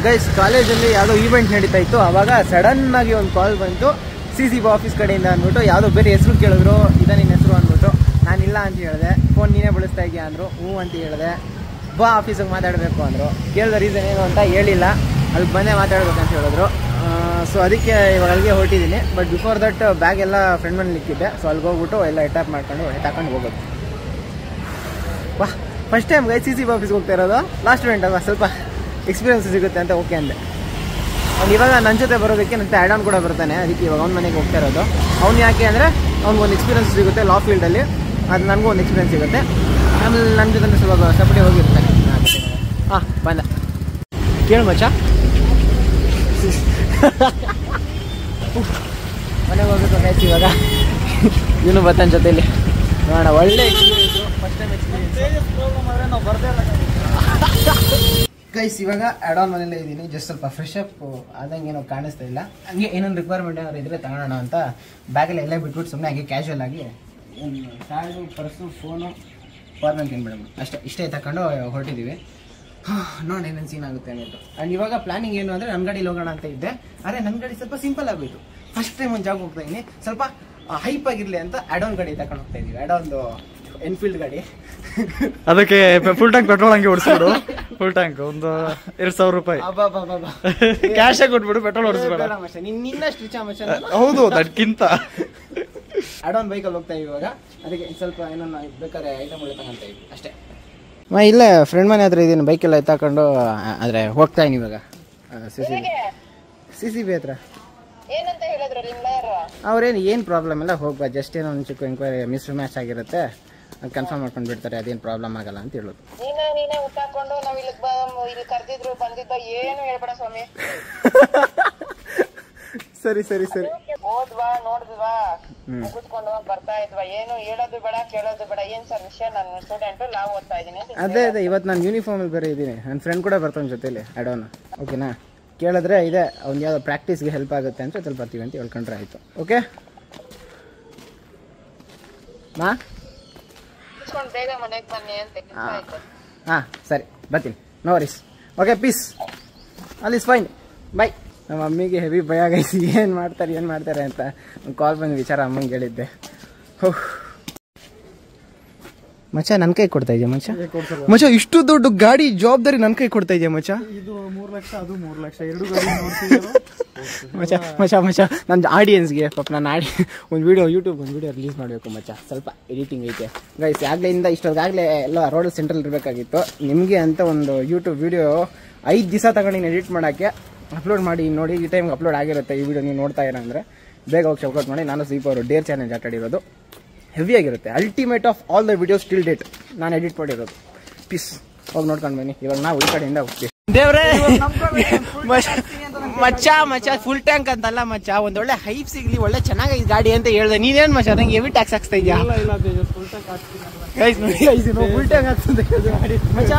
Guys ಕಾಲೇಜಲ್ಲಿ ಯಾವುದೋ event ನಡೀತಾ ಇತ್ತು. ಆವಾಗ ಸಡನ್ ಆಗಿ ಒಂದು ಕಾಲ್ ಬಂತು CC ಆಫೀಸ್ ಕಡೆಯಿಂದ ಅಂದ್ಬಿಟ್ಟು. ಯಾವುದೋ ಬೇರೆ ಹೆಸರು ಕೇಳಿದ್ರು, ಇದ ನಿನ್ನ ಹೆಸರು ಅಂದ್ಬಿಟ್ಟು. ನಾನಿಲ್ಲ ಅಂತ ಹೇಳಿದೆ. ಫೋನ್ ನೀನೇ ಬಳಸ್ತಾ ಇದೆಯಾ ಅಂದರು. ಹ್ಞೂ ಅಂತ ಹೇಳಿದೆ. ಬಾ ಆಫೀಸಿಗೆ ಮಾತಾಡಬೇಕು ಅಂದರು. ಕೇಳಿದ ರೀಸನ್ ಏನು ಅಂತ ಹೇಳಿಲ್ಲ. ಅಲ್ಲಿ ಬಂದೇ ಮಾತಾಡ್ಬೇಕಂತ ಹೇಳಿದ್ರು. ಸೊ ಅದಕ್ಕೆ ಇವಾಗ ಅಲ್ಲಿಗೆ ಹೊರಟಿದ್ದೀನಿ. ಬಟ್ ಬಿಫೋರ್ ದಟ್ ಬ್ಯಾಗ್ ಎಲ್ಲ ಫ್ರೆಂಡ್ ಮನೇಲಿ ಇಕ್ಕಿದ್ದೆ. ಸೊ ಅಲ್ಲಿಗೆ ಹೋಗ್ಬಿಟ್ಟು ಎಲ್ಲ ಎಟಾಪ್ ಮಾಡ್ಕೊಂಡು ಎತ್ತಾಕೊಂಡು ಹೋಗೋದು. ವಾ ಫಸ್ಟ್ ಟೈಮ್ ಗೈಸ್ CC ಆಫೀಸ್ಗೆ ಹೋಗ್ತಾ ಇರೋದು. ಲಾಸ್ಟ್ ಇವೆಂಟ್ ಅಲ್ವಾ, ಸ್ವಲ್ಪ ಎಕ್ಸ್ಪೀರಿಯನ್ಸ್ ಸಿಗುತ್ತೆ ಅಂತ ಓಕೆ ಅಂದೆ. ಅವ್ನು ಇವಾಗ ನನ್ನ ಜೊತೆ ಬರೋದಕ್ಕೆ ಮತ್ತು ಆ್ಯಡ್ ಆನ್ ಕೂಡ ಬರ್ತಾನೆ. ಅದಕ್ಕೆ ಇವಾಗ ಅವ್ನ ಮನೆಗೆ ಹೋಗ್ತಾ ಇರೋದು. ಅವ್ನು ಯಾಕೆ ಅಂದರೆ ಅವ್ನಿಗೊಂದು ಎಕ್ಸ್ಪೀರಿಯನ್ಸ್ ಸಿಗುತ್ತೆ ಲಾ ಫೀಲ್ಡಲ್ಲಿ. ಅದು ನನಗೂ ಒಂದು ಎಕ್ಸ್ಪೀರಿಯನ್ಸ್ ಸಿಗುತ್ತೆ. ಆಮೇಲೆ ನನ್ನ ಜೊತೆ ಸ್ವಲ್ಪ ಸಪೋರ್ಟಿವ್ ಹೋಗಿರ್ತಾನೆ. ಹಾಂ ಬಂದ ಕೇಳು ಮಚ್ಚ. ಮನೆಗೆ ಹೋಗ್ಬೇಕು ಗೈಸ್ ಇವಾಗ. ಇವನು ಬರ್ತಾನೆ ಜೊತೆಯಲ್ಲಿ. ನೋಡೋಣ, ಒಳ್ಳೆ ಎಕ್ಸ್ಪೀರಿಯನ್ಸು. First time experience. ನಾವು ಬರ್ತಾ ಇಲ್ಲ ಗೈಸ್. ಇವಾಗ ಆ್ಯಡ್ ಆನ್ ಮನೇಲೇ ಇದ್ದೀನಿ. ಜಸ್ಟ್ ಸ್ವಲ್ಪ ಫ್ರೆಶ್ ಅಪ್ ಆದಂಗೆ ಏನೋ ಕಾಣಿಸ್ತಾ ಇಲ್ಲ. ಹಂಗೆ ಏನೊಂದು ರಿಕ್ವೈರ್ಮೆಂಟ್ ಏನಾದ್ರು ಇದ್ದರೆ ತಗೊಳ್ಳೋಣ ಅಂತ ಬ್ಯಾಗಲ್ಲಿ ಎಲ್ಲ ಬಿಟ್ಬಿಟ್ಟು ಸುಮ್ಮನೆ ಹಾಗೆ ಕ್ಯಾಶುವಲ್ ಆಗಿ ಒಂದು ಟ್ಯಾಗು, ಪರ್ಸು, ಫೋನು, ಫಾರ್ಮಲ್ ತಿನ್ಬಿಡೋಣ ಅಷ್ಟೇ. ಇಷ್ಟೇ ತಗೊಂಡು ಹೊರಟಿದ್ದೀವಿ. ನೋಡಿ ಏನೇನು ಸೀನ್ ಆಗುತ್ತೆ ಅನ್ನೋದು. ಆ್ಯಂಡ್ ಇವಾಗ ಪ್ಲಾನಿಂಗ್ ಏನು ಅಂದರೆ ನನ್ನ ಗಾಡೀಲಿ ಹೋಗೋಣ ಅಂತ ಇದ್ದೆ. ಆದರೆ ನನ್ನ ಗಾಡಿ ಸ್ವಲ್ಪ ಸಿಂಪಲ್ ಆಗೋಯ್ತು. ಫಸ್ಟ್ ಟೈಮ್ ಒಂದು ಜಾಗ ಹೋಗ್ತಾ ಇದ್ದೀನಿ. ಸ್ವಲ್ಪ ಹೈಪ್ ಆಗಿರಲಿ ಅಂತ ಆ್ಯಡ್ ಆನ್ ಗಾಡಿ ತಗೊಂಡು ಹೋಗ್ತಾ ಇದ್ದೀವಿ. ಆ್ಯಡ್ ಆನ್ದು ಎನ್ಫೀಲ್ಡ್ ಗಾಡಿ. ಅದಕ್ಕೆ ಫುಲ್ ಟ್ಯಾಂಕ್ ಪೆಟ್ರೋಲ್ ಹಂಗೆ ಓಡಿಸ್ಬಿಡು. ಫುಲ್ ಟ್ಯಾಂಕ್ ಒಂದು 2,000 ರೂಪಾಯಿ ಕ್ಯಾಶ್ ಆಗಿ ಕೊಟ್ಬಿಡು, ಪೆಟ್ರೋಲ್ ಓಡಿಸ್ಬೇಡ. ನಿನ್ನಷ್ಟು ರಿಚ್ ಮಚ್ಚ. ಹೌದು, ಅದಕ್ಕಿಂತ ಆ್ಯಡ್ ಆನ್ ಬೈಕಲ್ಲಿ ಹೋಗ್ತಾ ಇದೀವಿ ಇವಾಗ. ಅದಕ್ಕೆ ಸ್ವಲ್ಪ ಏನೋ ಬೇಕಾದ್ರೆ ಐಟಮ್ಗಳು ತಗೊಂತ ಇದ್ವಿ ಅಷ್ಟೇ. ಇಲ್ಲೇ ಫ್ರೆಂಡ್ ಮನೆ ಹತ್ರ ಇದ್ದೀನಿ. ಬೈಕೆಲ್ಲ ಎತ್ತಾಕೊಂಡು ಆದರೆ ಹೋಗ್ತಾ ಇದೀನಿ ಇವಾಗ. CCB ಹತ್ರ ಅವ್ರೇನು ಏನು ಪ್ರಾಬ್ಲಮ್ ಇಲ್ಲ, ಹೋಗ್ಬಾ. ಜಸ್ಟ್ ಏನೋ ಒಂದು ಚಿಕ್ಕ ಎಂಕ್ವೈರಿ ಮಿಸ್ ಮ್ಯಾಚ್ ಆಗಿರುತ್ತೆ, ಕನ್ಫರ್ಮ್ ಮಾಡ್ಕೊಂಡು ಬಿಡ್ತಾರೆ. ಅದೇನು ಪ್ರಾಬ್ಲಮ್ ಆಗಲ್ಲ ಅಂತ ಹೇಳೋದು. ಸರಿ ಸರಿ ಸರಿ. ಓದ್ವಾ ನೋಡಿದ್ವಾ ಕುತ್ಕೊಂಡು ಬರ್ತಾ ಇದ್ವಾ, ಏನು ಹೇಳೋದು ಬೇಡ ಕೇಳೋದು ಬೇಡ. ಏನ್ ಸರ್ ವಿಷಯ, ನಾನು ಸ್ಟೂಡೆಂಟ್ ಲಾ ಓದ್ತಾ ಇದ್ದೀನಿ. ಅದೇ ಇವತ್ತು ನಾನು ಯೂನಿಫಾರ್ಮ್ ಅಲ್ಲಿ ಬೇರೆ ಇದ್ದೀನಿ. ನನ್ನ ಫ್ರೆಂಡ್ ಕೂಡ ಬರ್ತಾನೆ ಜೊತೆಲಿ ಆ್ಯಡ್ ಆನ್. ಓಕೆನಾ? ಕೇಳಿದ್ರೆ ಇದೆ ಅವ್ನು ಯಾವುದೋ ಪ್ರಾಕ್ಟೀಸ್ಗೆ ಹೆಲ್ಪ್ ಆಗುತ್ತೆ ಅಂತ ಸ್ವಲ್ಪ ಬರ್ತೀವಿ ಅಂತ ಹೇಳ್ಕೊಂಡ್ರೆ ಆಯಿತು. ಓಕೆ ಮಾ ಬೇಗ ಮನೆಗೆ ಬನ್ನಿ ಅಂತ. ಹಾಂ ಸರಿ ಬರ್ತೀನಿ. No worries. Okay peace. All is fine. Bye. ನಮ್ಮ ಮಮ್ಮಿಗೆ ಹೆವಿ ಭಯ ಆಗೈತಿ, ಏನು ಮಾಡ್ತಾರೆ ಅಂತ. ಕಾಲ್ ಬಂದು ವಿಚಾರ ಅಮ್ಮಂಗೆ ಹೇಳಿದ್ದೆ. ಓಹ್ ಮಚ್ಚ ನನ್ನ ಕೈ ಕೊಡ್ತಾ ಇದೆಯಾ ಮಚ್ಚ? ಇಷ್ಟು ದೊಡ್ಡ ಗಾಡಿ ಜವಾಬ್ದಾರಿ ನನ್ನ ಕೈ ಕೊಡ್ತಾ ಇದೆಯಾ ಮಚ್ಚ? ಇದು 3 ಲಕ್ಷ, ಅದು 3 ಲಕ್ಷ, ಎರಡು ಮಚ್ಚ ನನ್ನ ಆಡಿಯನ್ಸ್ಗೆ ಪಾಪ ನಾನು ಒಂದು ಯೂಟ್ಯೂಬ್ ವಿಡಿಯೋ ರಿಲೀಸ್ ಮಾಡಬೇಕು ಮಚ್ಚ. ಸ್ವಲ್ಪ ಎಡಿಟಿಂಗ್ ಐತೆ ಗೈಸ್. ಆಗ್ಲಿಂದ ಇಷ್ಟೊತ್ತಾಗಲೇ ಎಲ್ಲ ರೋಡ್ ಸೆಂಟ್ರಲ್ ಇರಬೇಕಾಗಿತ್ತು. ನಿಮಗೆ ಅಂತ ಒಂದು ಯೂಟ್ಯೂಬ್ ವಿಡಿಯೋ 5 ದಿವಸ ತಗೊಂಡು ಎಡಿಟ್ ಮಾಡೋಕ್ಕೆ ಅಪ್ಲೋಡ್ ಮಾಡಿ ನೋಡಿ. ಈ ಟೈಮ್ಗೆ ಅಪ್ಲೋಡ್ ಆಗಿರುತ್ತೆ ಈ ವಿಡಿಯೋ. ನೀವು ನೋಡ್ತಾ ಇರೋ ಅಂದರೆ ಬೇಗ ಹೋಗಿ ಚೆಕ್ಔಟ್ ಮಾಡಿ. ನಾನು ದೀಪ ಅವರು ಡೇರ್ ಚಾಲೆಂಜ್ ಆಟಾಡಿರೋದು ಹೆವಿ ಆಗಿರುತ್ತೆ. Ultimate of all the videos till date ನಾನು ಎಡಿಟ್ ಮಾಡಿರೋದು. ಪೀಸ್ ಹೋಗಿ ನೋಡ್ಕೊಂಡು ಬನ್ನಿ. ಇವಾಗ ನಾವು ಈ ಕಡೆಯಿಂದ ಹೋಗ್ತೀವಿ. ದೇವ್ರೇ ಮಚ್ಚ ಫುಲ್ ಟ್ಯಾಂಕ್ ಅಂತಲ್ಲ ಮಚ್ಚ, ಒಂದೊಳ್ಳೆ ಹೈಪ್ ಸಿಗ್ಲಿ, ಒಳ್ಳೆ ಚೆನ್ನಾಗಿ ಗಾಡಿ ಅಂತ ಹೇಳ್ದೆ. ನೀನೇನು ಮಚ್ಚ ನಂಗೆ ಹೆವಿ ಟ್ಯಾಕ್ಸ್ ಹಾಕ್ಸ್ತಾ ಇದೆಯಾ? ಫುಲ್ ಟ್ಯಾಂಕ್ ಆಗ್ತದೆ ಮಚ್ಚ.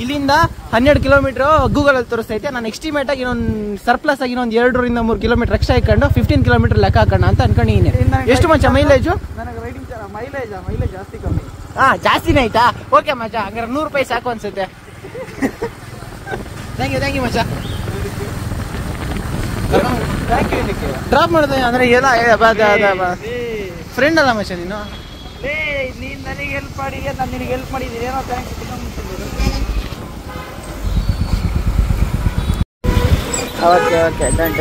ಇಲ್ಲಿಂದ 12 ಕಿಲೋಮೀಟರ್ ಗೂಗಲ್ ಅಲ್ಲಿ ತೋರಿಸ್ತೈತೆ. ನಾನು ಎಸ್ಟಿಮೇಟ್ ಆಗಿ ಇನ್ನೊಂದು ಸರ್ಪ್ಲಸ್ ಆಗಿ ಇನ್ನೊಂದು 2 ರಿಂದ 3 ಕಿಲೋಮೀಟರ್ ಎಕ್ಸ್ಟ್ರಾ ಹಾಕೊಂಡು 15 ಕಿಲೋಮೀಟರ್ ಲೆಕ್ಕ ಹಾಕೋಣ ಅಂತ ಅನ್ಕೊಂಡಿದ್ದೀನಿ. ಎಷ್ಟು ಮಚ್ಚ ಮೈಲೇಜು? ನನಗೆ ರೈಡಿಂಗ್ ಮೈಲೇಜ್ ಜಾಸ್ತಿ ಕಮ್ಮಿ. ಜಾಸ್ತಿನೇ ಆಯ್ತಾ? ಓಕೆ ಮಚ್ಚ, ಹಂಗಾರೆ 100 ರೂಪಾಯಿ ಸಾಕು ಅನ್ಸುತ್ತೆ. ಥ್ಯಾಂಕ್ ಯು ಮಚ್ಚ. ಡ್ರಾಪ್ ಮಾಡಿದೆ ಅಂದ್ರೆ ಎಲ್ಲ ಫ್ರೆಂಡ್ ಅಲ್ಲ ಮಚ್ಚ ನೀನು. ನೀನು ನನಗೆ ಹೆಲ್ಪ್ ಮಾಡಿ, ನಾನು ನಿನಗೆ ಹೆಲ್ಪ್ ಮಾಡಿದ್ದೀನಿ. ಏನೋ ಥ್ಯಾಂಕ್ಸ್. Okay done.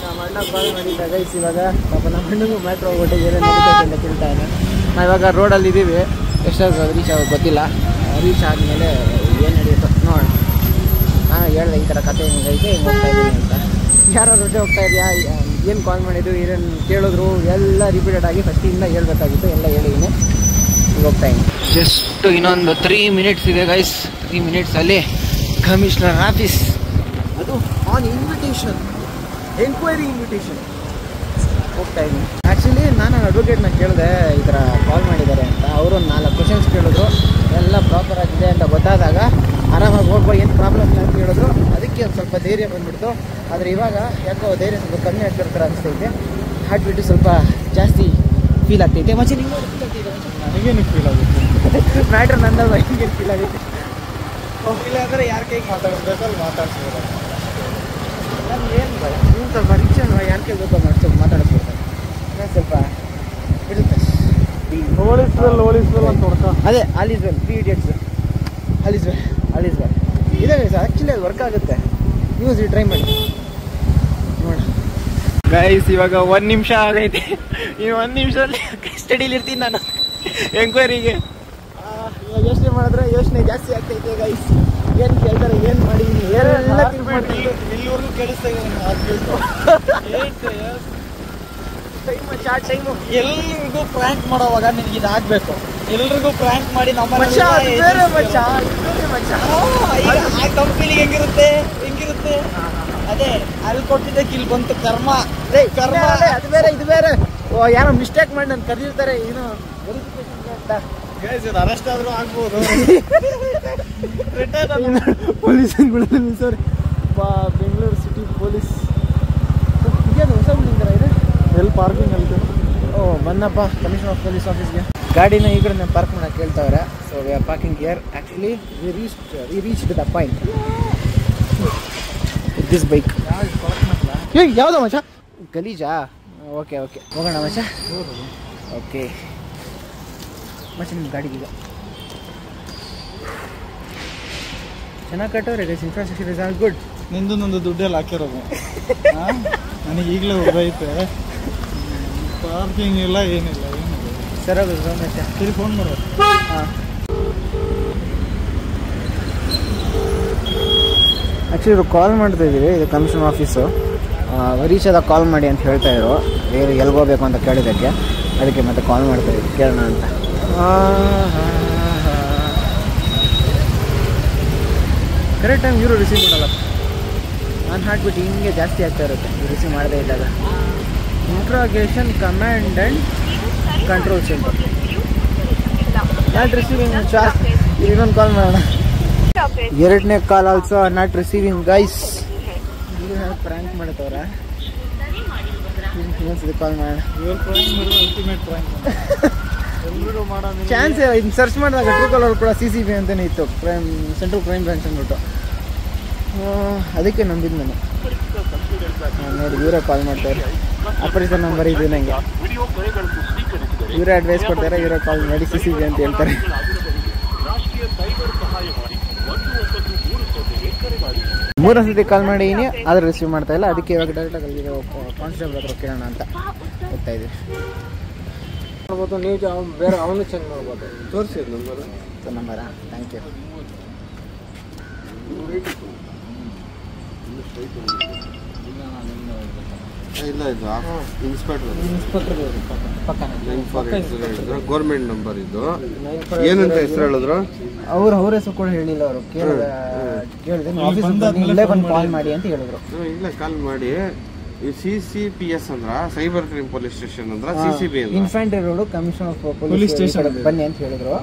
ನಮ್ಮ ಅಣ್ಣ ಕಾಲ್ ಮಾಡಿದ್ದ ಗೈಸ್. ಇವಾಗ ಪಾಪ ನಮ್ಮ ಅಣ್ಣಗೂ ಮ್ಯಾಟ್ರ್ ಹೋಗ್ಬಿಟ್ಟು ಏನೇನು ನಡೀತೈತೆ ಅಂತ ಕೇಳ್ತಾನೆ. ನಾವು ಇವಾಗ ರೋಡಲ್ಲಿ ಇದ್ದೀವಿ. ಎಷ್ಟಾದ್ರು ರೀಚ್ ಆಗೋದು ಗೊತ್ತಿಲ್ಲ. ರೀಚ್ ಆದಮೇಲೆ ಏನು ನಡೆಯುತ್ತೋ ನೋಡೋಣ. ನಾನು ಹೇಳಿದೆ ಈ ಥರ ಕತೆ ಹಿಂಗೈತೆ, ಹಿಂಗೆ ಹೋಗ್ತಾ ಇದ್ದೀನಿ ಅಂತ. ಯಾರೋ ರೊಟ್ಟೆ ಹೋಗ್ತಾ ಇದೆಯಾ, ಏನು ಕಾಲ್ ಮಾಡಿದ್ದು, ಏನೇನು ಕೇಳಿದ್ರು ಎಲ್ಲ ರಿಪೀಟೆಡ್ ಆಗಿ ಫಸ್ಟಿಂದ ಹೇಳ್ಬೇಕಾಗಿತ್ತು. ಎಲ್ಲ ಹೇಳಿದ್ದೀನಿ. ಈಗ ಹೋಗ್ತಾ ಇದ್ದೀನಿ. ಜಸ್ಟ್ ಇನ್ನೊಂದು 3 ಮಿನಿಟ್ಸ್ ಇದೆ ಗೈಸ್. 3 ಮಿನಿಟ್ಸಲ್ಲಿ ಕಮಿಷನರ್ ಆಫೀಸ್. ಅದು ಆನ್ ಇನ್ವಿಟೇಷನ್, ಎನ್ಕ್ವೈರಿ ಇನ್ವಿಟೇಷನ್. ಹೋಗ್ತಾ ಇದ್ದೀನಿ. ಆ್ಯಕ್ಚುಲಿ ನಾನು ಅಡ್ವೊಕೇಟ್ನ ಕೇಳಿದೆ ಈ ಥರ ಕಾಲ್ ಮಾಡಿದ್ದಾರೆ ಅಂತ. ಅವರು ಒಂದು 4 ಕ್ವಶನ್ಸ್ ಕೇಳಿದ್ರು. ಎಲ್ಲ ಪ್ರಾಪರ್ ಆಗಿದೆ ಅಂತ ಗೊತ್ತಾದಾಗ ಆರಾಮಾಗಿ ಹೋಗ್ಬೋ, ಏನು ಪ್ರಾಬ್ಲಮ್ ಇಲ್ಲ ಅಂತ ಹೇಳಿದ್ರು. ಅದಕ್ಕೆ ಒಂದು ಸ್ವಲ್ಪ ಧೈರ್ಯ ಬಂದುಬಿಡ್ತು. ಆದರೆ ಇವಾಗ ಯಾಕೋ ಧೈರ್ಯ ಸ್ವಲ್ಪ ಕಮ್ಮಿ ಆಗ್ತಿರ್ತಾರೆ ಅನಿಸ್ತೈತೆ. ಹಾರ್ಟ್ ಬೀಟು ಸ್ವಲ್ಪ ಜಾಸ್ತಿ ಫೀಲ್ ಆಗ್ತೈತೆ. ಮಚ್ಚ ನಿಂಗೆ ನನಗೇನು ಫೀಲ್ ಆಗುತ್ತೆ? ಮ್ಯಾಟ್ರ್ ನಂದಲ್ವ ಹಿಂಗೆ ಫೀಲ್ ಆಗುತ್ತೆ. ಇಲ್ಲ ಅಂದರೆ ಯಾರ ಕೈಗೆ ಮಾತಾಡಿಸ್ಬೇಕು ಅಲ್ಲಿ ಮಾತಾಡ್ಸ್ಬೋದು. ನಾನು ಏನು ಬೇಡ, ನೀವು ಸ್ವಲ್ಪ ರಿಚ್ ಅಲ್ವಾ, ಯಾರ ಕೈ ಬೇಕೋ ಮಾತಾಡಿಸ್ಬೋದು. ಸ್ವಲ್ಪ ಇರುತ್ತೆ. ಹೋಲಿಸ್ವೆಲ್ ಅಂತ ಹೊಡ್ಕ. ಅದೇ all is well, 3 Idiots, all is well ಇದೆ ಆ್ಯಕ್ಚುಲಿ ಅದು ವರ್ಕ್ ಆಗುತ್ತೆ. ಯೂಸ್ ಟ್ರೈ ಮಾಡಿ ನೋಡ ಗೈಸ್. ಇವಾಗ 1 ನಿಮಿಷ ಆಗೈತೆ. ಈ 1 ನಿಮಿಷದಲ್ಲಿ ಸ್ಟಡಿಲಿ ಇರ್ತೀನಿ ನಾನು ಎಂಕ್ವೈರಿಗೆ. ಇವಾಗ ಯೋಚನೆ ಮಾಡಿದ್ರೆ ಯೋಚನೆ ಜಾಸ್ತಿ ಆಗ್ತೈತೆ ಗೈಸ್. ಏನು ಕೇಳ್ತಾರೆ, ಏನು ಮಾಡಿದ್ದೀನಿ, ಏನೆಲ್ಲ ಥಿಂಕ್ ಮಾಡ್ತೀನಿ. ಇಲ್ಲಿವರೆಗೂ ಕೇಳಿಸ್ತಾ ಟೈಮು ಎಲ್ರಿಗೂ ಪ್ರ್ಯಾಂಕ್ ಮಾಡೋವಾಗ ನಿನಗೆ ಇದಾಗಬೇಕು. ಎಲ್ರಿಗೂ ಪ್ರ್ಯಾಂಕ್ ಮಾಡಿ ನಮ್ಮ ಕಂಪನಿಗೆ ಹೆಂಗಿರುತ್ತೆ ಅದೇ ಅಲ್ಲಿ ಕೊಟ್ಟಿದ್ದಕ್ಕೆ ಇಲ್ಲಿ ಬಂತು ಕರ್ಮ. ಅದು ಬೇರೆ ಇದು ಬೇರೆ. ಯಾರೋ ಮಿಸ್ಟೇಕ್ ಮಾಡಿ ನಾನು ಕರೆದಿರ್ತಾರೆ ಏನು ವೆರಿಫಿಕೇಶನ್ಗೆ ಅಂತ. ಅರೆಸ್ಟ್ ಆದ್ರೂ ಆಗ್ಬೋದು. ಪೊಲೀಸ್ಗಳು ಸರ್, ಬೆಂಗಳೂರು ಸಿಟಿ ಪೊಲೀಸ್. ಇದೇನು ಹೊಸ ಬಿಲ್ಡಿಂಗ್ ಥರ ಇದೆ. ಎಲ್ಲಿ ಪಾರ್ಕಿಂಗ್ ಅಂತ. ಬಂದಪ್ಪ ಕಮಿಷನರ್ ಆಫ್ ಪೊಲೀಸ್ ಆಫೀಸ್ಗೆ. ಗಾಡಿನ ಈ ಕಡೆ ನಾನು ಪಾರ್ಕ್ ಮಾಡಕ್ಕೆ ಹೇಳ್ತಾವ್ರೆ. So we are parking here. Actually we reached the point this bike. ಯಾವುದೋ ಮಚ್ಚ ಗಲೀಜಾ? ಓಕೆ ಹೋಗೋಣ ಮಚ್ಚ. ಓಕೆ ಮಚ್ಚ, ನಿಮ್ಮ ಗಾಡಿಗೀಗ ಚೆನ್ನಾಗಿ ಕಟ್ಟವ್ರೆ guys. Infrastructure is all good. ನಿಂದು ನಂದು ದುಡ್ಡೆಲ್ಲ ಹಾಕಿರೋದು. ನನಗೆ ಈಗಲೇ ಒಬ್ಬೈತೆ. ಪಾರ್ಕಿಂಗ್ ಇಲ್ಲ, ಏನಿಲ್ಲ. ಸರಿ ಮಚ್ಚ, ಸರಿ ಫೋನ್ ಮಾಡೋದು. ಹಾಂ, ಆ್ಯಕ್ಚುಲಿ ಇವರು ಕಾಲ್ ಮಾಡ್ತಾ ಇದ್ದೀವಿ. ಇದು ಕಮಿಷನ್ ಆಫೀಸು. ವರೀಶದ ಕಾಲ್ ಮಾಡಿ ಅಂತ ಹೇಳ್ತಾ ಇದ್ರು. ಬೇರೆ ಎಲ್ಗೋಗ್ಬೇಕು ಅಂತ ಕೇಳಿದ್ದಕ್ಕೆ, ಅದಕ್ಕೆ ಮತ್ತೆ ಕಾಲ್ ಮಾಡ್ತಾ ಇದ್ವಿ, ಕೇಳೋಣ ಅಂತ. ಕರೆಕ್ಟ್ ಟೈಮ್ ಇವರು ರಿಸೀವ್ ಮಾಡಲ್ಲ. ನಾನು ಹಾಕ್ಬಿಟ್ಟು ಹಿಂಗೆ ಜಾಸ್ತಿ ಆಗ್ತಾ ಇರುತ್ತೆ ರಿಸೀವ್ ಮಾಡದೇ ಇದ್ದಾಗ. Integration command and control centre. Not receiving charge. ಇನ್ನೊಂದು ಕಾಲ್ ಮಾಡೋಣ. 2ನೇ call also not receiving guys. Prank ಮಾಡತ್ತವ್ರ. ಇನ್ನೊಂದ್ಸತಿ ಕಾಲ್ ಮಾಡೋಣ. ಅಲ್ಟಿಮೇಟ್ ಪ್ರ್ಯಾಂಕ್ ಎಲ್ರಿಗೂ ಮಾಡೋ ಚಾನ್ಸ್. ಇನ್ನು ಸರ್ಚ್ ಮಾಡಿದಾಗ ಟ್ರೂ ಕಾಲರ್ ಕೂಡ CCB ಅಂತಲೇ ಇತ್ತು, ಸೆಂಟ್ರಲ್ ಕ್ರೈಮ್ ಬ್ರಾಂಚ್ ಅಂದ್ಬಿಟ್ಟು. ಅದಕ್ಕೆ ನಂಬಿದ್ದು ನಾನು. ನೋಡಿ ಇವರೇ ಕಾಲ್ ಮಾಡ್ತಾರೆ. ಆಪರೇಷನ್ ನಂಬರ್ ಇದು ನನಗೆ. ಇವರೇ ಅಡ್ವೈಸ್ ಕೊಡ್ತಾರೆ, ಇವರೇ ಕಾಲ್ ಮಾಡಿ CCB ಅಂತ ಹೇಳ್ತಾರೆ. 3 ಸತಿ ಕಾಲ್ ಮಾಡಿದ್ದೀನಿ, ಆದ್ರೆ ರಿಸೀವ್ ಮಾಡ್ತಾ ಇಲ್ಲ. ಅದಕ್ಕೆ ಇವಾಗ ಡೈರೆಕ್ಟಾಗಿ ಅಲ್ಲಿರೋ ಕಾನ್ಸ್ಟೇಬಲ್ ಹತ್ರ ಕೇಳೋಣ ಅಂತ ಹೋಗ್ತಾ ಇದ್ದೀವಿ. ಮಾಡ್ಬೋದು ನೀವು, ಬೇರೆ ಅವನು ಚೆಕ್ ಮಾಡ್ಬೋದು. ತೋರಿಸಿ ನಂಬರಾ? Thank you. ಇಲ್ಲ, ಇದು ಇನ್ಸ್ಪೆಕ್ಟರ್ ಪಕ್ಕ ಗೌರ್ಮೆಂಟ್ ನಂಬರ್. ಇದು ಏನಂತ ಹೆಸರು ಹೇಳಿದ್ರು? ಅವ್ರ ಹೆಸರು ಕೂಡ ಹೇಳಿಲ್ಲ. ಅವರು ಕೇಳಿದೆ ಇಲ್ಲೇ ಬಂದು ಕಾಲ್ ಮಾಡಿ ಅಂತ ಹೇಳಿದ್ರು. ಇಲ್ಲ, ಕಾಲ್ ಮಾಡಿ. CCPS ಅಂದ್ರ ಸೈಬರ್ ಕ್ರೈಮ್ ಪೊಲೀಸ್ ಸ್ಟೇಷನ್ ಅಂದ್ರ CCB ಅಂದ್ರ infantry road commission of police station ಬನ್ನಿ ಅಂತ ಹೇಳಿದ್ರು.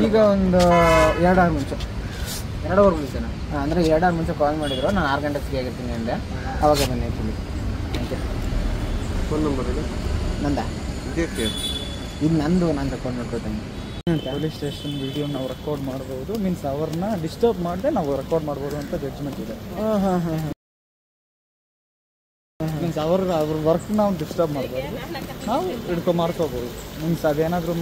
ಈಗ ಒಂದು 2 ಅವರ್ ಮುಂಚೆ, 2 ಅವರ್ ಮುಂಚೆನಾ? ಅಂದರೆ 2 ಅವರ್ ಮುಂಚೆ ಕಾಲ್ ಮಾಡಿದ್ರು. ನಾನು 6 ಗಂಟೆಗೆ ಫ್ರೀ ಆಗಿರ್ತೀನಿ ಅಂದೆ. ಅವಾಗ ಬನ್ನಿ actually. Thank you. Phone number ಇದೆ ನಂದ? ಇದಕ್ಕೆ ಇದು ನಂದು, ನಾನು ರೆಕಾರ್ಡ್ ಮಾಡ್ಕೊಳ್ತೇನೆ. ಪೊಲೀಸ್ ಸ್ಟೇಷನ್ ವಿಡಿಯೋ ನಾವು ರೆಕಾರ್ಡ್ ಮಾಡ್ಬೋದು. ಮೀನ್ಸ್ ಅವ್ರನ್ನ ಡಿಸ್ಟರ್ಬ್ ಮಾಡದೆ ನಾವು ರೆಕಾರ್ಡ್ ಮಾಡ್ಬೋದು ಅಂತ ಜಡ್ಜ್ಮೆಂಟ್ ಇದೆ. ಮೀನ್ಸ್ ಅವ್ರ ವರ್ಕ್ ನಾವು ಡಿಸ್ಟರ್ಬ್ ಮಾಡ್ಬೋದು, ನಾವು ಮಾಡ್ಕೋಬೋದು. ಮೀನ್ಸ್ ಅದೇನಾದರೂ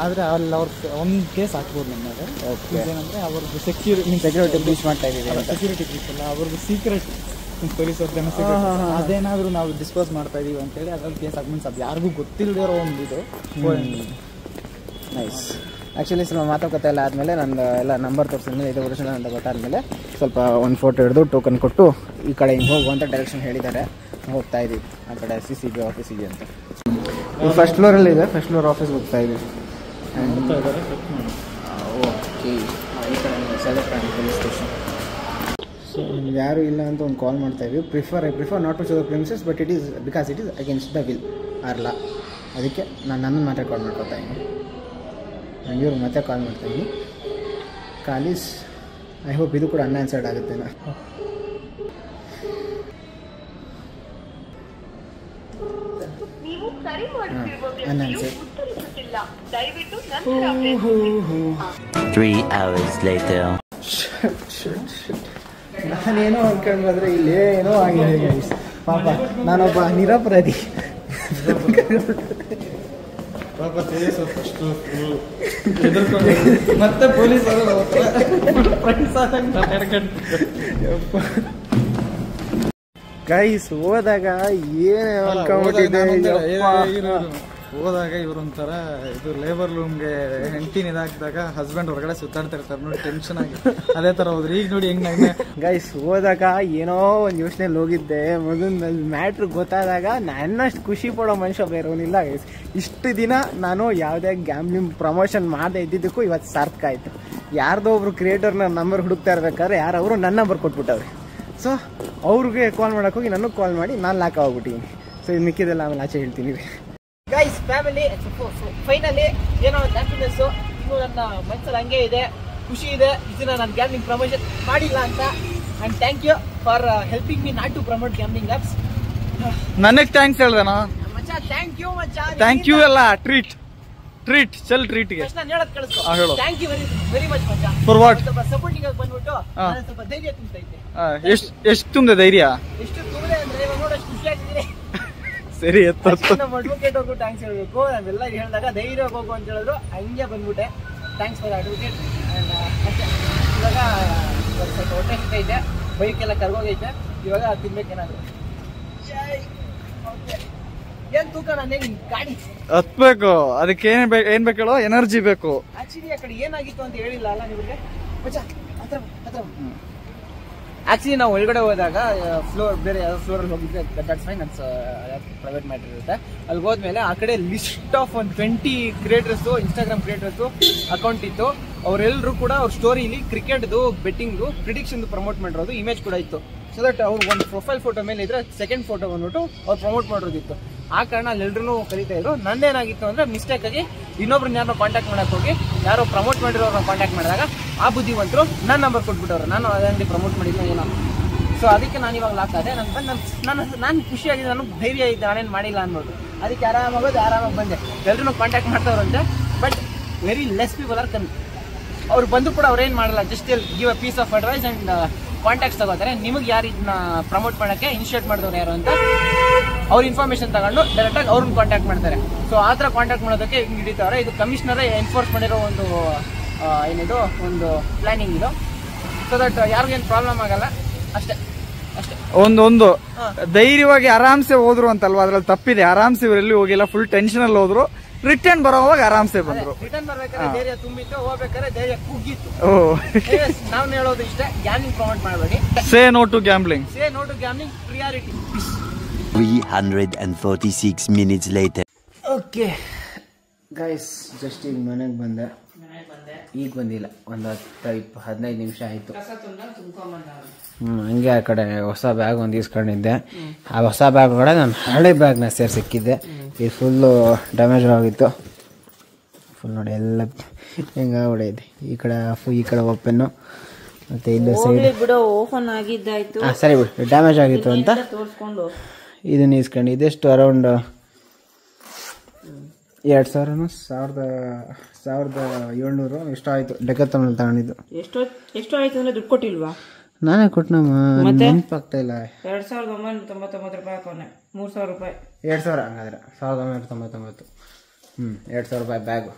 ಆದರೆ ಅಲ್ಲಿ ಒಂದು ಕೇಸ್ ಹಾಕ್ಬೋದು ನಮ್ಮ ಮೇಲೆ. ಓಕೆ. ಏನಂದರೆ ಅವ್ರದ್ದು ಸೆಕ್ಯೂರಿಟಿ ಬ್ರೀಚ್ ಮಾಡ್ತಾ ಇದ್ದೀವಿ. ಸೆಕ್ಯೂರಿಟಿ ಬ್ರೀಚ್ ಅಲ್ಲ, ಅವ್ರದ್ದು ಸೀಕ್ರೆಟ್ ಪೊಲೀಸ್ ಅವ್ರದ್ದು ಅದೇನಾದರೂ ನಾವು ಡಿಸ್ಪೋಸ್ ಮಾಡ್ತಾ ಇದೀವಿ ಅಂತೇಳಿ ಅದ್ರಲ್ಲಿ ಕೇಸ್ ಹಾಕಿ. ಮೀನ್ಸ್ ಅದು ಯಾರಿಗೂ ಗೊತ್ತಿಲ್ಲದೆ ಇರೋ ಒಂದು ಇದು. ನೈಸ್. ಆ್ಯಕ್ಚುಲಿ ಸ್ವಲ್ಪ ಮಾತುಕತೆ ಎಲ್ಲ ಆದಮೇಲೆ ನಂದು ಎಲ್ಲ ನಂಬರ್ ತೋರಿಸಿದ್ಮೇಲೆ ಇದು ಒರಿಜಿನಲ್ ಅಂತ ಗೊತ್ತಾದ್ಮೇಲೆ ಸ್ವಲ್ಪ ಒಂದು ಫೋಟೋ ಹಿಡಿದು ಟೋಕನ್ ಕೊಟ್ಟು ಈ ಕಡೆ ಹಿಂಗೆ ಹೋಗುವಂಥ ಡೈರೆಕ್ಷನ್ ಹೇಳಿದ್ದಾರೆ. ಹೋಗ್ತಾ ಇದ್ದೀವಿ ಆ ಕಡೆ CCB ಆಫೀಸಿಗೆ ಅಂತ. ಫಸ್ಟ್ ಫ್ಲೋರಲ್ಲಿದೆ, ಫಸ್ಟ್ ಫ್ಲೋರ್ ಆಫೀಸ್ಗೆ ಹೋಗ್ತಾ ಇದ್ದೀವಿ. ಓಕೆ, ಈ ಕಡೆ cyber crime police station. So ಯಾರು ಇಲ್ಲ ಅಂತ ಒಂದು ಕಾಲ್ ಮಾಡ್ತಾ ಇದ್ದೀವಿ. I prefer not to show the premises, but it is because it is against the will or law. ಅದಕ್ಕೆ ನಾನು ನನ್ನನ್ನು ಮಾತ್ರ ಕಾಲ್ ಮಾಡ್ಕೊತಾ ಇದ್ದೀನಿ. ನಾನು ಇವ್ರಿಗೆ ಮತ್ತೆ ಕಾಲ್ ಮಾಡ್ತಾಯಿದ್ದೀನಿ. ಕಾಲೀಸ್, ಐ ಹೋಪ್ ಇದು ಕೂಡ ಅನ್ಆನ್ಸರ್ಡ್ ಆಗುತ್ತೆ. ಅನ್ಆನ್ಸರ್ಡ್. ಇಲ್ಲ, ದಯವಿಟ್ಟು ನಂತರ 3 hours later. ನಾನೇನೋ ಅನ್ಕೊಂಡು ಬಂದ್ರೆ ಇಲ್ಲಿ ಏನೋ ಆಗಿದೆ ಗೈಸ್. ಪಾಪ ನಾನೊಬ್ಬ ನಿರಪರಾಧಿ. ಮತ್ತೆ ಪೊಲೀಸ್ ಗೈಸ್ ಹೋದಾಗ ಏನೇ ಅನ್ಕೊಂಡ್ಬಿಟ್ಟಿದ್ದೆ. ಹೋದಾಗ ಇವ್ರು ಒಂಥರ ಇದು ಲೇಬರ್ ರೂಮ್ಗೆ ಹೆಂಡತಿನ ಇದಾಕಿದಾಗ ಹಸ್ಬೆಂಡ್ ಹೊರಗಡೆ ಸುತ್ತಾಡ್ತಿರ್ತಾರೆ ನೋಡಿ, ಟೆನ್ಷನ್ ಆಗಿ. ಅದೇ ತರ ಹೋದ್ರಿ ಈಗ ನೋಡಿ ಹೆಂಗ್ ಗೈಸ್ ಹೋದಾಗ ಏನೋ ಒಂದು ಯೋಚನೆಯಲ್ಲಿ ಹೋಗಿದ್ದೆ. ಮೊದಲು ಮ್ಯಾಟ್ರ್ ಗೊತ್ತಾದಾಗ ನನ್ನಷ್ಟು ಖುಷಿ ಪಡೋ ಮನುಷ್ಯ ಬೇರೆಯವನಿಲ್ಲ ಗೈಸ್. ಇಷ್ಟು ದಿನ ನಾನು ಯಾವುದೇ ಗ್ಯಾಮ್ಲಿಂಗ್ ಪ್ರಮೋಷನ್ ಮಾಡದೆ ಇದ್ದಿದ್ದಕ್ಕೂ ಇವತ್ತು ಸಾರ್ಥಕ ಆಯಿತು. ಯಾರ್ದೋ ಒಬ್ರು ಕ್ರಿಯೇಟರ್ನ ನಂಬರ್ ಹುಡುಕ್ತಾ ಇರ್ಬೇಕಾದ್ರೆ ಅವರು ನನ್ನ ನಂಬರ್ ಕೊಟ್ಬಿಟ್ಟವ್ರೆ. ಸೊ ಅವ್ರಿಗೆ ಕಾಲ್ ಮಾಡೋಕೆ ಹೋಗಿ ನನಗೆ ಕಾಲ್ ಮಾಡಿ ನಾನು ಲಾಕ್ ಆಗ್ಬಿಟ್ಟಿದ್ದೀನಿ. ಸೊ ಇದು ಮಿಕ್ಕಿದೆಲ್ಲ ಆಮೇಲೆ ಆಚೆ ಹೇಳ್ತೀನಿ. ಗೈಸ್ ಫ್ಯಾಮಿಲಿ ಫೈನಲಿ ಏನೋ ಒಂದು ಹ್ಯಾಪಿನೆಸ್ಸು ಇನ್ನೂ ನನ್ನ ಮನಸ್ಸಲ್ಲಿ ಹಂಗೆ ಇದೆ, ಖುಷಿ ಇದೆ. ಇದನ್ನ ನಾನು ಗ್ಯಾಮ್ಲಿಂಗ್ ಪ್ರಮೋಷನ್ ಮಾಡಿಲ್ಲ ಅಂತ. And thank you for helping me not to promote gambling apps. ನನಗೆ ಥ್ಯಾಂಕ್ಸ್ ಹೇಳ್ದೇನಾ? ಮಚ್ಚ ಥ್ಯಾಂಕ್ ಯು ಮಚ್ಚ. ಥ್ಯಾಂಕ್ ಯು ಎಲ್ಲ ಟ್ರೀಟ್ ಚಲ್ ಟ್ರೀಟ್ಗೆ ನಾನು ಹೇಳೋದು ಕಳಿಸ್ಕೊ. ಹೇಳು. ಥ್ಯಾಂಕ್ ಯು ವೆರಿ ಮಚ್ ಮಚ್ಚ. For what? ಸ್ವಲ್ಪ ಸಪೋರ್ಟಿಂಗ್ ಆಗಿ ಬಂದ್ಬಿಟ್ಟು ನಾನು ಸ್ವಲ್ಪ ಧೈರ್ಯ ತುಂಬೈತೆ. ಎಷ್ಟು ತುಂಬಿದೆ ಧೈರ್ಯ? ಎಷ್ಟು ತುಂಬಿದೆ ಅಂದ್ರೆ ಇವಾಗ ನೋಡೋಷ್ಟು ಖುಷಿ ಆಗ್ತಿದೆ. ಸರಿ ನಮ್ಮ ಅಡ್ವೊಕೇಟ್ ಹೋಗು ಥ್ಯಾಂಕ್ಸ್ ಹೇಳ್ಬೇಕು. ನಾವೆಲ್ಲ ಹೇಳಿದಾಗ ಧೈರ್ಯ ಹೋಗು ಅಂತ ಹೇಳಿದ್ರು, ಹಂಗೆ ಬಂದ್ಬಿಟ್ಟೆ. Thanks for advocate. ಅಷ್ಟೇ. ಇವಾಗ ಸ್ವಲ್ಪ ಹೊಟ್ಟೆ ಸಿಗ್ತೈತೆ, ಬೈಕೆಲ್ಲ ಕರ್ಗೋಗೈತೆ. ಇವಾಗ ತಿನ್ಬೇಕೇನಾದ್ರು. ಏನ್ ತೂಕ ನಾನೇ ಗಾಡಿ ಹತ್ಬೇಕು. ಅದಕ್ಕೆ ಏನ್ ಬೇಕು ಹೇಳೋ? ಎನರ್ಜಿ ಬೇಕು. ಆಕ್ಚುಲಿ ಆ ಕಡೆ ಏನಾಗಿತ್ತು ಅಂತ ಹೇಳಿಲ್ಲ ಅಲ್ಲ ನಿಮಗೆ. ಆಕ್ಚುಲಿ ನಾವು ಒಳಗಡೆ ಹೋದಾಗ ಫ್ಲೋರ್ ಬೇರೆ ಯಾವ ಫ್ಲೋರಲ್ಲಿ ಹೋಗಿದ್ರೆ ದಟ್ಸ್ ಫೈನ್, ಅದು ಪ್ರೈವೇಟ್ ಮ್ಯಾಟರ್ ಇರುತ್ತೆ. ಅಲ್ಲಿ ಹೋದ್ಮೇಲೆ ಆ ಕಡೆ ಲಿಸ್ಟ್ ಆಫ್ ಒಂದು 20 ಕ್ರಿಯೇಟರ್ಸು, ಇನ್ಸ್ಟಾಗ್ರಾಮ್ ಕ್ರಿಯೇಟರ್ಸು ಅಕೌಂಟ್ ಇತ್ತು. ಅವರೆಲ್ಲರೂ ಕೂಡ ಅವ್ರ ಸ್ಟೋರಿಲಿ ಕ್ರಿಕೆಟ್ದು ಬೆಟ್ಟಿಂಗು ಪ್ರಿಡಿಕ್ಷನ್ದು ಪ್ರಮೋಟ್ ಮಾಡಿರೋದು ಇಮೇಜ್ ಕೂಡ ಇತ್ತು. ಸೊ ದಟ್ ಅವ್ರು ಒಂದು ಪ್ರೊಫೈಲ್ ಫೋಟೋ ಮೇಲೆ ಇದ್ರೆ ಸೆಕೆಂಡ್ ಫೋಟೋ ಬಂದ್ಬಿಟ್ಟು ಅವ್ರು ಪ್ರಮೋಟ್ ಮಾಡೋದಿತ್ತು. ಆ ಕಾರಣ ಅಲ್ಲೆಲ್ಲರೂ ಕರೀತಾ ಇದ್ರು. ನಂದೇನಾಗಿತ್ತು ಅಂದ್ರೆ ಮಿಸ್ಟೇಕ್ ಆಗಿ ಇನ್ನೊಬ್ರನ್ನ ಯಾರೋ ಕಾಂಟ್ಯಾಕ್ಟ್ ಮಾಡಕ್ಕೆ ಹೋಗಿ ಯಾರೋ ಪ್ರಮೋಟ್ ಮಾಡಿರೋರನ್ನ ಕಾಂಟ್ಯಾಕ್ಟ್ ಮಾಡಿದಾಗ ಆ ಬುದ್ಧಿವಂತರು ನನ್ನ ನಂಬರ್ ಕೊಟ್ಬಿಟ್ಟವ್ರು. ನಾನು ಅದೇ ಪ್ರಮೋಟ್ ಮಾಡಿಲ್ಲ ಏನೋ. ಸೊ ಅದಕ್ಕೆ ನಾನು ಇವಾಗ ಲಾಕ್ ಆದೆ. ನಾನು ಖುಷಿಯಾಗಿದೆ, ನನಗೆ ಧೈರ್ಯ ಇದ್ದೆ, ನಾನೇನು ಮಾಡಿಲ್ಲ ಅನ್ಬೋದು. ಅದಕ್ಕೆ ಆರಾಮಾಗಿ ಬಂದೆ. ಎಲ್ಲರೂ ಕಾಂಟ್ಯಾಕ್ಟ್ ಮಾಡ್ತಾವ್ರಂತೆ, but very less people are ಕಮ್ಮಿ. ಅವ್ರು ಬಂದು ಕೂಡ ಅವ್ರೇನು ಮಾಡಲ್ಲ, just give a piece of advice and contacts ತಗೋತಾರೆ. ನಿಮಗೆ ಯಾರು ಇದನ್ನ ಪ್ರಮೋಟ್ ಮಾಡೋಕ್ಕೆ ಇನಿಷಿಯೇಟ್ ಮಾಡಿದವ್ರು ಯಾರು ಅಂತ ಅವ್ರ ಇನ್ಫಾರ್ಮೇಷನ್ ತಗೊಂಡು ಡೈರೆಕ್ಟಾಗಿ ಅವ್ರನ್ನ ಕಾಂಟ್ಯಾಕ್ಟ್ ಮಾಡ್ತಾರೆ. ಸೊ ಆ ಥರ ಕಾಂಟ್ಯಾಕ್ಟ್ ಮಾಡೋದಕ್ಕೆ ಹಿಂಗೆ ಹಿಡಿತಾರೆ. ಇದು ಕಮಿಷನರೇ ಎನ್ಫೋರ್ಸ್ ಮಾಡಿರೋ ಒಂದು ಏನಿದು ಒಂದು ಪ್ಲಾನಿಂಗ್ ಇದು. ಸೊ ದಟ್ ಯಾರಿಗೇನು ಪ್ರಾಬ್ಲಮ್ ಆಗಲ್ಲ. ಅಷ್ಟೇ. ಒಂದು ಧೈರ್ಯವಾಗಿ ಆರಾಮ್ಸೆ ಹೋದ್ರು ಅಂತಲ್ವಾ, ಅದ್ರಲ್ಲಿ ತಪ್ಪಿದೆ. ಆರಾಮ್ಸೆ ಇವರೆಲ್ಲಿ ಹೋಗಿಲ್ಲ, ಫುಲ್ ಟೆನ್ಷನ್ ಅಲ್ಲಿ ಹೋದ್ರು. ರಿಟರ್ನ್ ಬರೋವಾಗ ಆರಾಮ್ಸೆ ಬಂದ್ರು. ರಿಟರ್ನ್ ಬರ್ಬೇಕಾದ್ರೆ ಧೈರ್ಯ ತುಂಬಿತ್ತು, ಹೋಗ್ಬೇಕಾದ್ರೆ ಧೈರ್ಯ ಕುಗ್ಗಿತ್ತು. ಓ ನಾವು ಹೇಳೋದು ಇಷ್ಟೇ, ಗ್ಯಾಮ್ಲಿಂಗ್ ಪ್ರಮೋಟ್ ಮಾಡಬೇಡಿ. Say no to gambling. Say no to gambling, priority. 346 minutes later. Okay guys, just ಈಗ ಮನೆಗೆ ಬಂದೆ. ಈಗ ಬಂದಿಲ್ಲ, ಒಂದು 10-15 ನಿಮಿಷ ಆಯಿತು. ಹಂಗೆ ಆ ಕಡೆ ಹೊಸ ಬ್ಯಾಗ್ ಒಂದು ಇಸ್ಕೊಂಡಿದ್ದೆ. ಆ ಹೊಸ ಬ್ಯಾಗ್ ಕೂಡ ನಾನು ಹಳೆ ಬ್ಯಾಗ್ನ ಸಿಕ್ಕಿದ್ದೆ. ಇದು ಫುಲ್ಲು ಡ್ಯಾಮೇಜ್ ಆಗಿತ್ತು. ಫುಲ್ ನೋಡಿ ಎಲ್ಲ ಹೆಂಗೆ ಹೊಡೆಯಿದೆ. ಈ ಕಡೆ ಓಪನ್ನು ಮತ್ತು ಇಲ್ಲ ಸೈಡ್ ಓಪನ್ ಆಗಿದ್ದಾಯ್ತು. ಸರಿ ಬಿಡು, ಡ್ಯಾಮೇಜ್ ಆಗಿತ್ತು ಅಂತ ಇದನ್ನ ಇಸ್ಕೊಂಡು. ಇದೆಷ್ಟು ಅರೌಂಡ್ 1700 ಎಷ್ಟು ಆಯಿತು. ಡೆಕತ್ತನಲ್ಲಿ ತಗೊಂಡಿದ್ದು. ಎಷ್ಟು ಆಯ್ತು ಅಂದ್ರೆ ದುಡ್ಡು ಕೊಟ್ಟಿಲ್ವಾ? ನಾನೇ ಕೊಟ್ಟನಮ್ಮ, ನೆನಪಾಗ್ತಾ ಇಲ್ಲ. 2999 ರೂಪಾಯಿ ಹಾಕೋನೆ. 3000 ರೂಪಾಯಿ. 2000 ಹಂಗಾದ್ರೆ 1999. 2000 ರೂಪಾಯಿ ಬ್ಯಾಗು.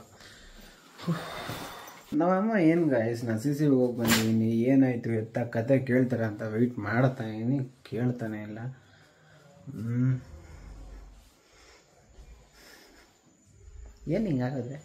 ನಮ್ಮಮ್ಮ ಏನು ಗಾಯ್ಸ್, ನಾನು CCTV ಹೋಗಿ ಬಂದಿದ್ದೀನಿ, ಏನಾಯ್ತು ಎತ್ತ ಕತೆ ಕೇಳ್ತಾರೆ ಅಂತ ವೆಯ್ಟ್ ಮಾಡ್ತಾಯಿದ್ದೀನಿ, ಕೇಳ್ತಾನೆ ಇಲ್ಲ. ಏನು ಹಿಂಗಾಗದೆ?